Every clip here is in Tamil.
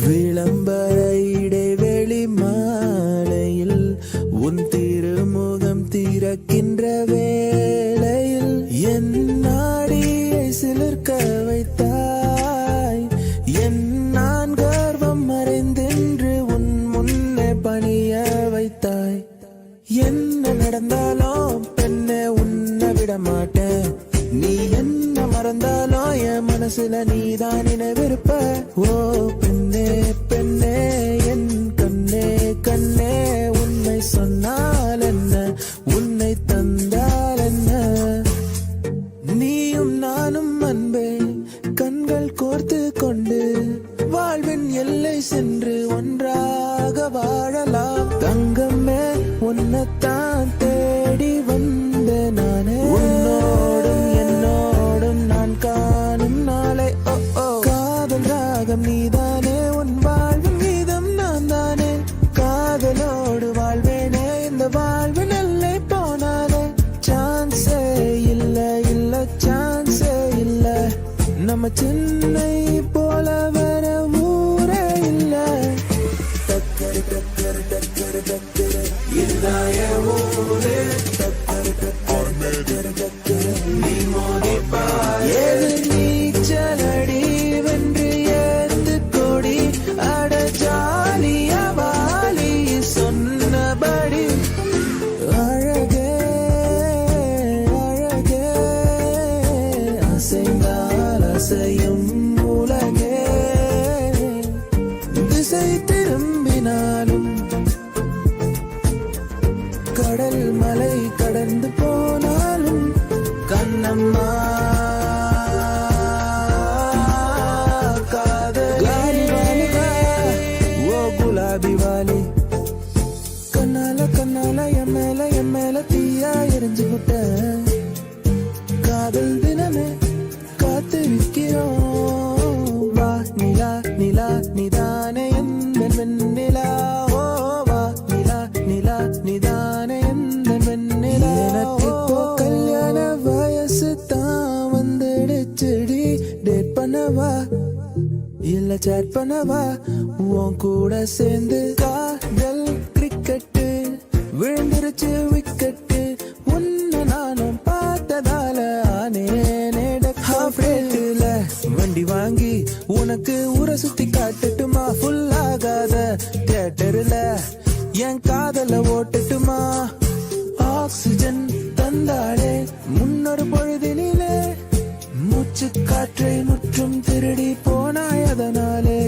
விளம்பர இடைவெளி மாலையில் உன் திருமுகம் திறக்கின்ற வேளையில் என் நாடியை சிலிர்க்க வைத்தாய். என் நான் கர்வம் மறைந்தென்று உன் முன்னே பணிய வைத்தாய். என்ன நடந்தாலும் பெண்ணே உன்னை விட மாட்டேன். நீ என்ன மறந்தாலும் என் மனசுல நீதான் நினைவிருப்ப. ஓ பெண்ணே பெண்ணே என் கண்ணே கண்ணே உன்னை சொன்னால் என்ன உன்னை தந்தால் என்ன. நீயும் நானும் அன்பே கண்கள் கோர்த்து கொண்டு வாழ்வின் எல்லை சென்று ஒன்றாக வாழலாம். தங்கமே உன்னைத்தான் தேடி வந்த நானே. உன்னோடும் என்னோடும் நான் காணும் நாளை ஓ ஓ காதல் ராகம் நீதானே. உன் வாழ்வின் கீதம் நான் தானே. காதலோடு வாழ்வேனே இந்த வாழ்வின் எல்லை போனாலே. சான்ஸே இல்ல இல்ல சான்ஸே இல்ல. நம்ம சென்னை போல வர ஊரே இல்ல. டக்கரு டக்கரு டக்கரு டக்கரு இதாய ஊரே. டக்கரு டக்கரு டக்கரு டக்கரு நீ மோதிப்பா. எதிர் நீச்சலடி வென்று ஏத்து கொடி அட ஜாலிய வாலி சொன்னபடி. அழகே அழகே அசைந்தால் அசையும் உலகே. திசை திரும்பினாலும் கடல் மலை கடந்து போனாலும் கண்ணம்மா காதலி ஓ குலாபி வாலி. கண்ணால கண்ணால என் மேல தீயா எரிஞ்சு விட்ட. காதல் தினமே காத்திருக்கிறோம். வா நிலா நிலா நிதானே எந்த வெண்ணிலா. ஓ வா நிலா நிலா நிதானே எந்த வெண்ணிலா. எனக்கு இப்போ கல்யாண வயசு தான் வந்துடுச்சுடி. டேட் பண்ணவா இல்ல சேட் பண்ணவா உன் கூட சேர்ந்து. காதல் கிரிக்கெட்டு விழுந்துருச்சு விக்கெட்டு. உன்னை நானும் பார்த்ததால ஆனேனே ஹாஃப் ரேட்டுல வண்டி வாங்கி உனக்கு ஊரை சுத்தி காட்டட்டுமா. ஃபுல் ஆகாத தியேட்டர்ல என் காதல ஓட்டட்டுமா. ஆக்சிஜன் தந்தாளே முன்னொரு பொழுதினிலே. மூச்சு காற்றை முற்றும் திருடி போனாய் அதனாலே.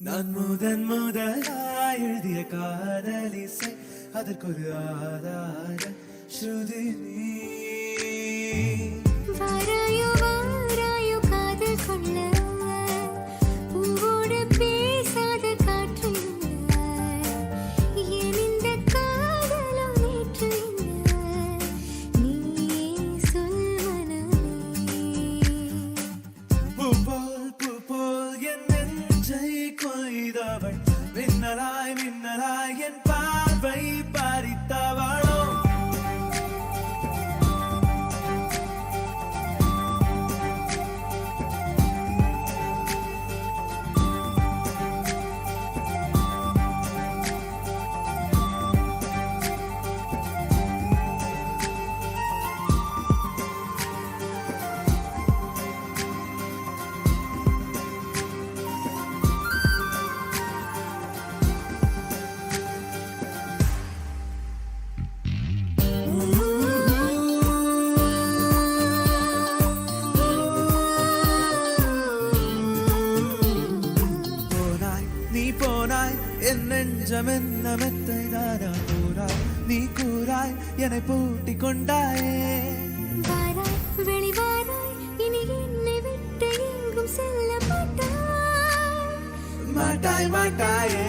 நான் முதலாய் எழுதிய காதலிசை அதற்கொரு ஆதார ஸ்ருதி நீ. வாராயோ வாராயோ காதல் கொள்ள பூவோடு பேசாத காற்று என் இந்த காதலும் நேற்று நீ சொல் மனமே. பூ போல் என் நெஞ்சை கொய்தவள் மின்னலாய் மின்னலாய் என் பார்வை பறித்தவளோ. என் நெஞ்சம் என்ன மெத்தை தானா போராய் நீ கூறாய் என்னை பூட்டி கொண்டாயே. வாராய் வெளிவாராய் இனி என்னை விட்டு எங்கும் செல்ல மாட்டாய். மாட்டாய் மாட்டாயே